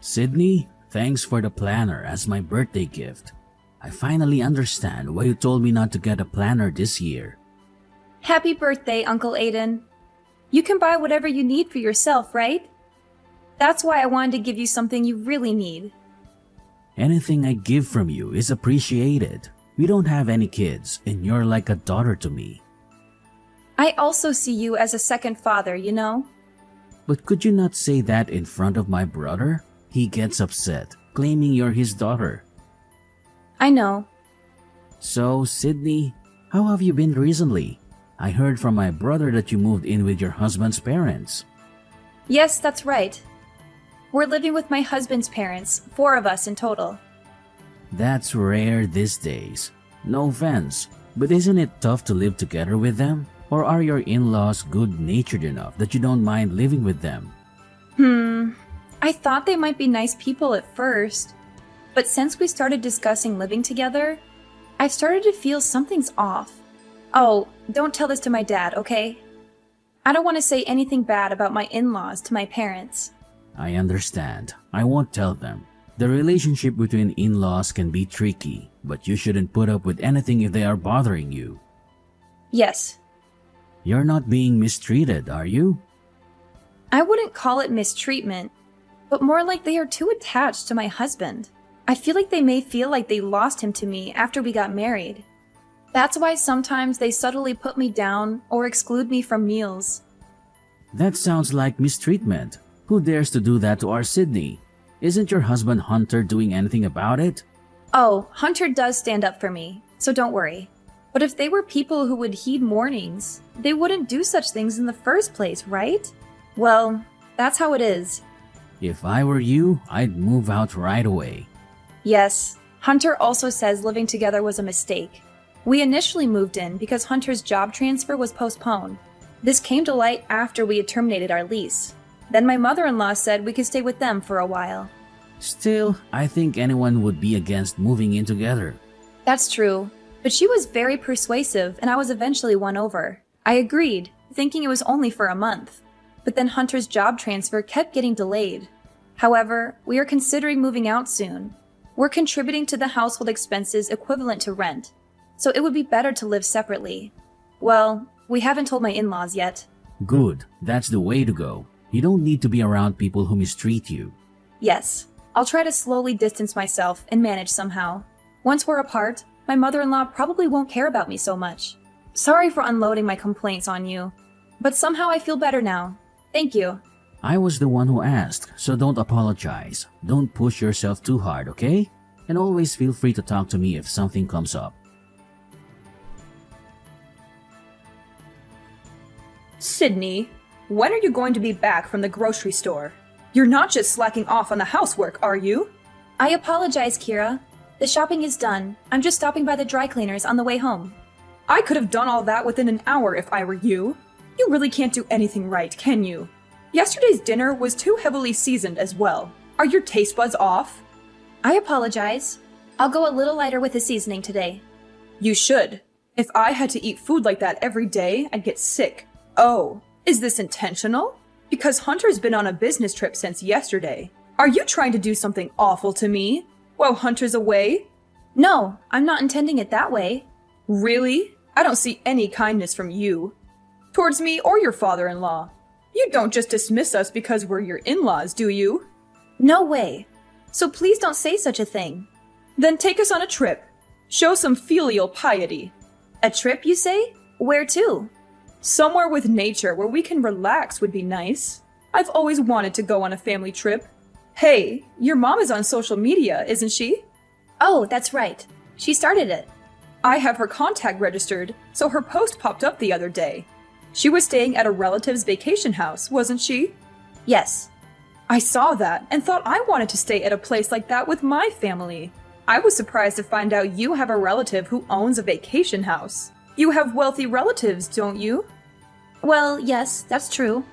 Sydney, thanks for the planner as my birthday gift. I finally understand why you told me not to get a planner this year. Happy birthday, Uncle Aiden. You can buy whatever you need for yourself, right? That's why I wanted to give you something you really need. Anything I give from you is appreciated. We don't have any kids, and you're like a daughter to me. I also see you as a second father, you know? But could you not say that in front of my brother? He gets upset, claiming you're his daughter. I know. So, Sydney, how have you been recently? I heard from my brother that you moved in with your husband's parents. Yes, that's right. We're living with my husband's parents, 4 of us in total. That's rare these days. No offense, but isn't it tough to live together with them? Or are your in-laws good-natured enough that you don't mind living with them? I thought they might be nice people at first. But since we started discussing living together, I've started to feel something's off. Oh, don't tell this to my dad, okay? I don't want to say anything bad about my in-laws to my parents. I understand. I won't tell them. The relationship between in-laws can be tricky, but you shouldn't put up with anything if they are bothering you. Yes. You're not being mistreated, are you? I wouldn't call it mistreatment, but more like they are too attached to my husband. I feel like they may feel like they lost him to me after we got married. That's why sometimes they subtly put me down or exclude me from meals. That sounds like mistreatment. Who dares to do that to our Sydney? Isn't your husband Hunter doing anything about it? Oh, Hunter does stand up for me, so don't worry. But if they were people who would heed warnings, they wouldn't do such things in the first place, right? Well, that's how it is. If I were you, I'd move out right away. Yes, Hunter also says living together was a mistake. We initially moved in because Hunter's job transfer was postponed. This came to light after we had terminated our lease. Then my mother-in-law said we could stay with them for a while. Still, I think anyone would be against moving in together. That's true, but she was very persuasive and I was eventually won over. I agreed, thinking it was only for a month. But then Hunter's job transfer kept getting delayed. However, we are considering moving out soon. We're contributing to the household expenses equivalent to rent, so it would be better to live separately. Well, we haven't told my in-laws yet. Good, that's the way to go. You don't need to be around people who mistreat you. Yes, I'll try to slowly distance myself and manage somehow. Once we're apart, my mother-in-law probably won't care about me so much. Sorry for unloading my complaints on you, but somehow I feel better now. Thank you. I was the one who asked, so don't apologize. Don't push yourself too hard, okay? And always feel free to talk to me if something comes up. Sydney, when are you going to be back from the grocery store? You're not just slacking off on the housework, are you? I apologize, Kira. The shopping is done. I'm just stopping by the dry cleaners on the way home. I could have done all that within an hour if I were you. You really can't do anything right, can you? Yesterday's dinner was too heavily seasoned as well. Are your taste buds off? I apologize. I'll go a little lighter with the seasoning today. You should. If I had to eat food like that every day, I'd get sick. Oh, is this intentional? Because Hunter's been on a business trip since yesterday. Are you trying to do something awful to me while Hunter's away? No, I'm not intending it that way. Really? I don't see any kindness from you. Towards me or your father-in-law. You don't just dismiss us because we're your in-laws, do you? No way. So please don't say such a thing. Then take us on a trip. Show some filial piety. A trip, you say? Where to? Somewhere with nature where we can relax would be nice. I've always wanted to go on a family trip. Hey, your mom is on social media, isn't she? Oh, that's right. She started it. I have her contact registered, so her post popped up the other day. She was staying at a relative's vacation house, wasn't she? Yes. I saw that and thought I wanted to stay at a place like that with my family. I was surprised to find out you have a relative who owns a vacation house. You have wealthy relatives, don't you? Well, yes, that's true.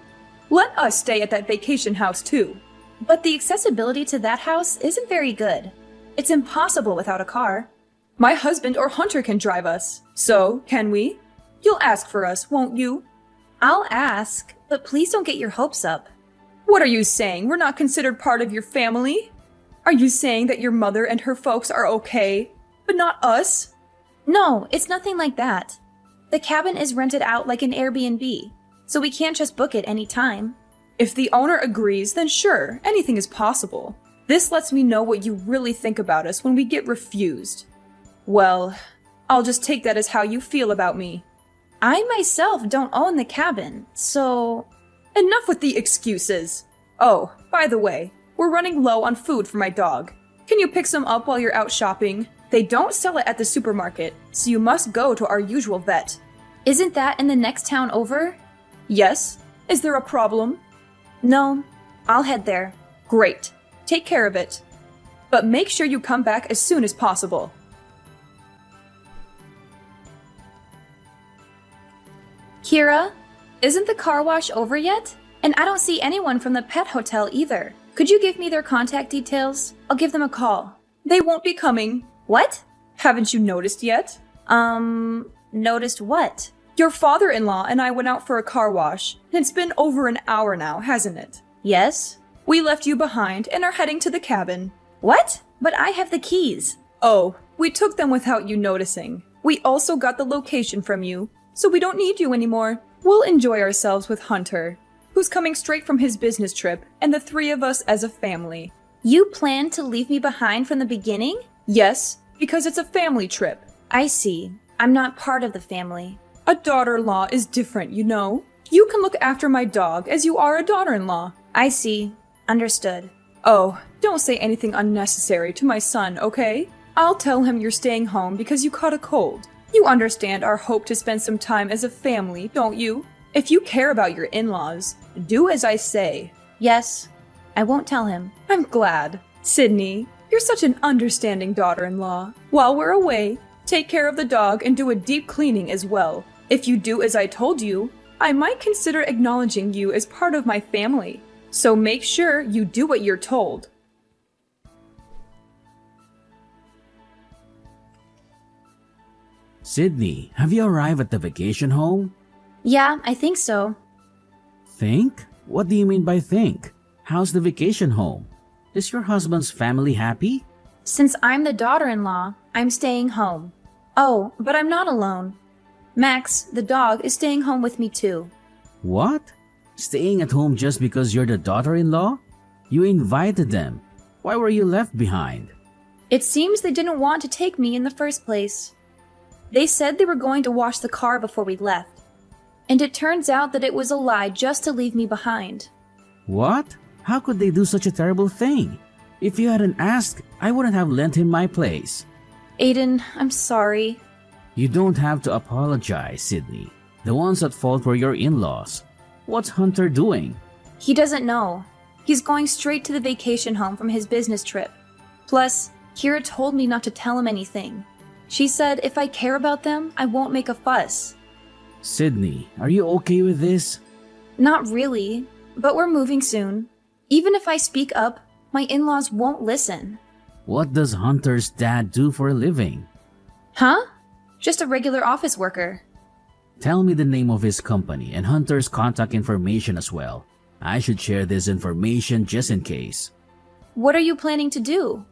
Let us stay at that vacation house too. But the accessibility to that house isn't very good. It's impossible without a car. My husband or Hunter can drive us. So, can we? You'll ask for us, won't you? I'll ask, but please don't get your hopes up. What are you saying? We're not considered part of your family? Are you saying that your mother and her folks are okay, but not us? No, it's nothing like that. The cabin is rented out like an Airbnb, so we can't just book it any time. If the owner agrees, then sure, anything is possible. This lets me know what you really think about us when we get refused. Well, I'll just take that as how you feel about me. I myself don't own the cabin, so... Enough with the excuses. Oh, by the way, we're running low on food for my dog. Can you pick some up while you're out shopping? They don't sell it at the supermarket, so you must go to our usual vet. Isn't that in the next town over? Yes? Is there a problem? No, I'll head there. Great. Take care of it. But make sure you come back as soon as possible. Kira, isn't the car wash over yet? And I don't see anyone from the pet hotel either. Could you give me their contact details? I'll give them a call. They won't be coming. What? Haven't you noticed yet? Noticed what? Your father-in-law and I went out for a car wash. It's been over an hour now, hasn't it? Yes? We left you behind and are heading to the cabin. What? But I have the keys. Oh, we took them without you noticing. We also got the location from you, so we don't need you anymore. We'll enjoy ourselves with Hunter, who's coming straight from his business trip, and the three of us as a family. You planned to leave me behind from the beginning? Yes, because it's a family trip. I see. I'm not part of the family. A daughter-in-law is different, you know. You can look after my dog as you are a daughter-in-law. I see. Understood. Oh, don't say anything unnecessary to my son, okay? I'll tell him you're staying home because you caught a cold. You understand our hope to spend some time as a family, don't you? If you care about your in-laws, do as I say. Yes, I won't tell him. I'm glad. Sydney, you're such an understanding daughter-in-law. While we're away, take care of the dog and do a deep cleaning as well. If you do as I told you, I might consider acknowledging you as part of my family. So make sure you do what you're told. Sydney, have you arrived at the vacation home? Yeah, I think so. Think? What do you mean by think? How's the vacation home? Is your husband's family happy? Since I'm the daughter-in-law, I'm staying home. Oh, but I'm not alone. Max, the dog, is staying home with me too. What? Staying at home just because you're the daughter-in-law? You invited them. Why were you left behind? It seems they didn't want to take me in the first place. They said they were going to wash the car before we left. And it turns out that it was a lie just to leave me behind. What? How could they do such a terrible thing? If you hadn't asked, I wouldn't have lent him my place. Aiden, I'm sorry. You don't have to apologize, Sydney. The ones at fault were your in-laws. What's Hunter doing? He doesn't know. He's going straight to the vacation home from his business trip. Plus, Kira told me not to tell him anything. She said if I care about them, I won't make a fuss. Sydney, are you okay with this? Not really, but we're moving soon. Even if I speak up, my in-laws won't listen. What does Hunter's dad do for a living? Huh? Just a regular office worker. Tell me the name of his company and Hunter's contact information as well. I should share this information just in case. What are you planning to do?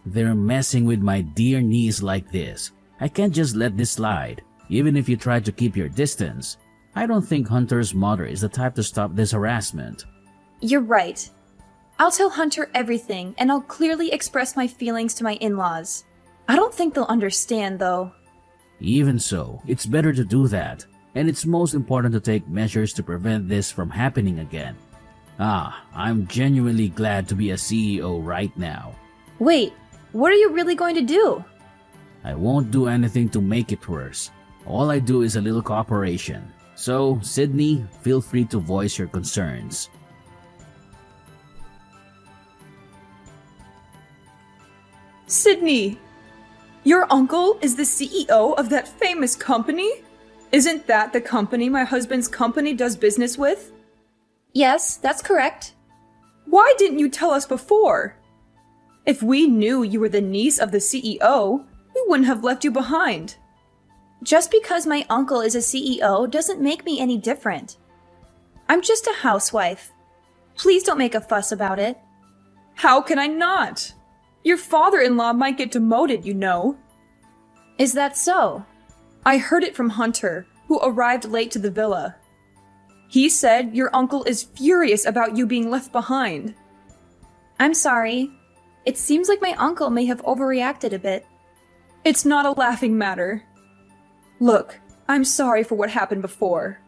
They're messing with my dear niece like this. I can't just let this slide, even if you try to keep your distance. I don't think Hunter's mother is the type to stop this harassment. You're right. I'll tell Hunter everything, and I'll clearly express my feelings to my in-laws. I don't think they'll understand, though. Even so, it's better to do that, and it's most important to take measures to prevent this from happening again. I'm genuinely glad to be a CEO right now. Wait, what are you really going to do? I won't do anything to make it worse. All I do is a little cooperation. So, Sydney, feel free to voice your concerns. Sydney! Your uncle is the CEO of that famous company? Isn't that the company my husband's company does business with? Yes, that's correct. Why didn't you tell us before? If we knew you were the niece of the CEO, we wouldn't have left you behind. Just because my uncle is a CEO doesn't make me any different. I'm just a housewife. Please don't make a fuss about it. How can I not? Your father-in-law might get demoted, you know. Is that so? I heard it from Hunter, who arrived late to the villa. He said your uncle is furious about you being left behind. I'm sorry. It seems like my uncle may have overreacted a bit. It's not a laughing matter. Look, I'm sorry for what happened before.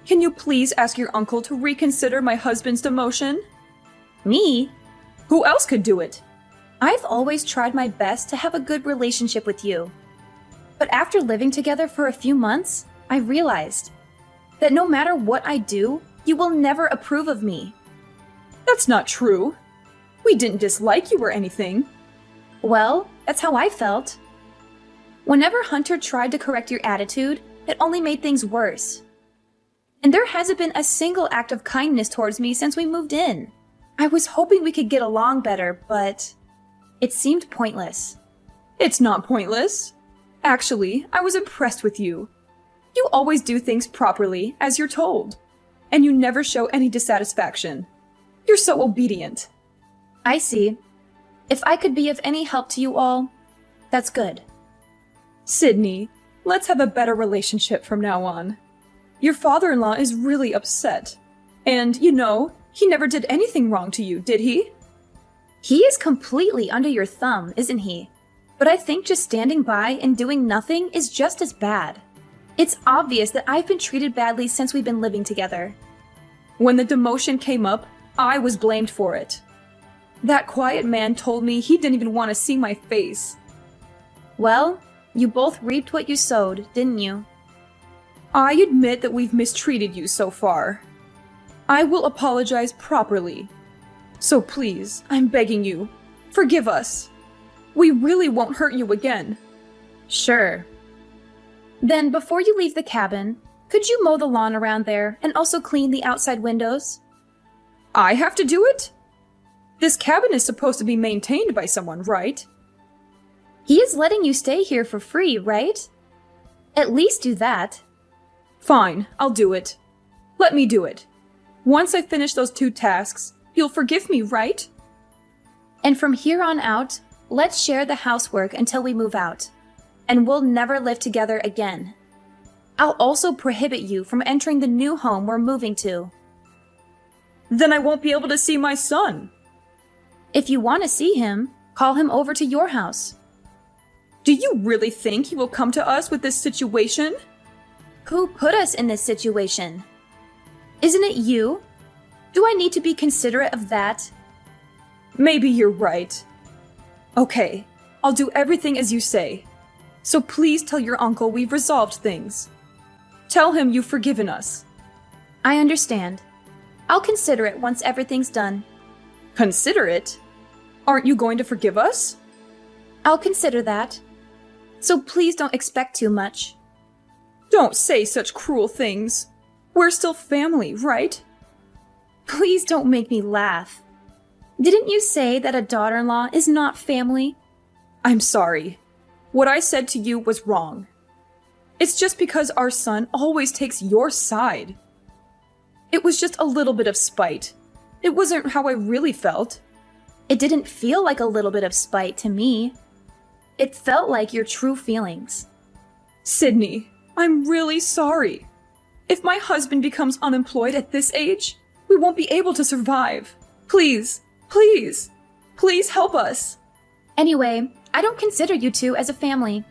Can you please ask your uncle to reconsider my husband's demotion? Me? Who else could do it? I've always tried my best to have a good relationship with you. But after living together for a few months, I realized that no matter what I do, you will never approve of me. That's not true. We didn't dislike you or anything. Well, that's how I felt. Whenever Hunter tried to correct your attitude, it only made things worse. And there hasn't been a single act of kindness towards me since we moved in. I was hoping we could get along better, but it seemed pointless. It's not pointless. Actually, I was impressed with you. You always do things properly, as you're told. And you never show any dissatisfaction. You're so obedient. I see. If I could be of any help to you all, that's good. Sydney, let's have a better relationship from now on. Your father-in-law is really upset. And, you know, he never did anything wrong to you, did he? He is completely under your thumb, isn't he? But I think just standing by and doing nothing is just as bad. It's obvious that I've been treated badly since we've been living together. When the demotion came up, I was blamed for it. That quiet man told me he didn't even want to see my face. Well, you both reaped what you sowed, didn't you? I admit that we've mistreated you so far. I will apologize properly. So please, I'm begging you, forgive us. We really won't hurt you again. Sure. Then before you leave the cabin, could you mow the lawn around there and also clean the outside windows? I have to do it? This cabin is supposed to be maintained by someone, right? He is letting you stay here for free, right? At least do that. Fine, I'll do it. Let me do it. Once I finish those 2 tasks, you'll forgive me, right? And from here on out, let's share the housework until we move out. And we'll never live together again. I'll also prohibit you from entering the new home we're moving to. Then I won't be able to see my son. If you want to see him, call him over to your house. Do you really think he will come to us with this situation? Who put us in this situation? Isn't it you? Do I need to be considerate of that? Maybe you're right. Okay, I'll do everything as you say. So please tell your uncle we've resolved things. Tell him you've forgiven us. I understand. I'll consider it once everything's done. Consider it? Aren't you going to forgive us? I'll consider that. So please don't expect too much. Don't say such cruel things. We're still family, right? Please don't make me laugh. Didn't you say that a daughter-in-law is not family? I'm sorry. What I said to you was wrong. It's just because our son always takes your side. It was just a little bit of spite. It wasn't how I really felt. It didn't feel like a little bit of spite to me. It felt like your true feelings. Sydney, I'm really sorry. If my husband becomes unemployed at this age, we won't be able to survive. Please, please, please help us. Anyway, I don't consider you two as a family.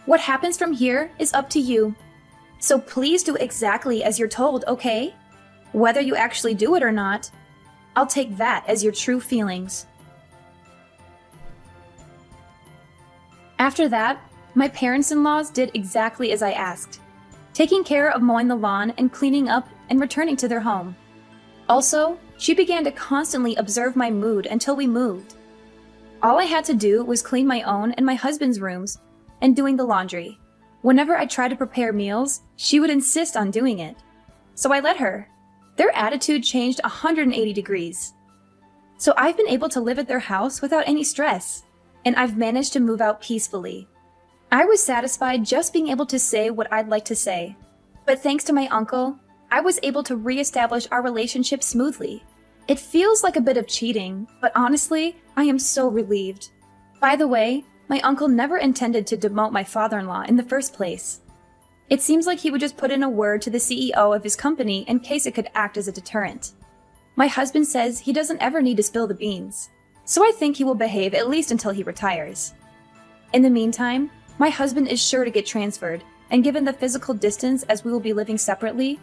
What happens from here is up to you. So please do exactly as you're told, okay? Whether you actually do it or not, I'll take that as your true feelings. After that, my parents-in-laws did exactly as I asked, taking care of mowing the lawn and cleaning up and returning to their home. Also, she began to constantly observe my mood until we moved. All I had to do was clean my own and my husband's rooms and doing the laundry. Whenever I tried to prepare meals, she would insist on doing it. So I let her. Their attitude changed 180 degrees. So I've been able to live at their house without any stress, and I've managed to move out peacefully. I was satisfied just being able to say what I'd like to say. But thanks to my uncle, I was able to reestablish our relationship smoothly. It feels like a bit of cheating, but honestly, I am so relieved. By the way, my uncle never intended to demote my father-in-law in the first place. It seems like he would just put in a word to the CEO of his company in case it could act as a deterrent. My husband says he doesn't ever need to spill the beans, so I think he will behave at least until he retires. In the meantime, my husband is sure to get transferred, and given the physical distance as we will be living separately,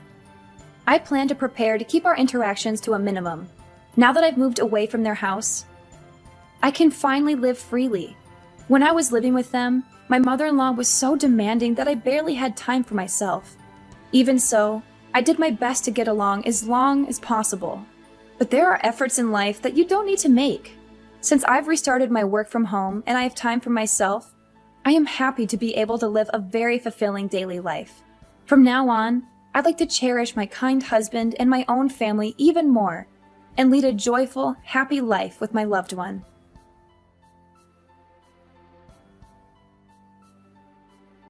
I plan to prepare to keep our interactions to a minimum. Now that I've moved away from their house, I can finally live freely. When I was living with them, my mother-in-law was so demanding that I barely had time for myself. Even so, I did my best to get along as long as possible. But there are efforts in life that you don't need to make. Since I've restarted my work from home and I have time for myself, I am happy to be able to live a very fulfilling daily life. From now on, I'd like to cherish my kind husband and my own family even more, and lead a joyful, happy life with my loved one.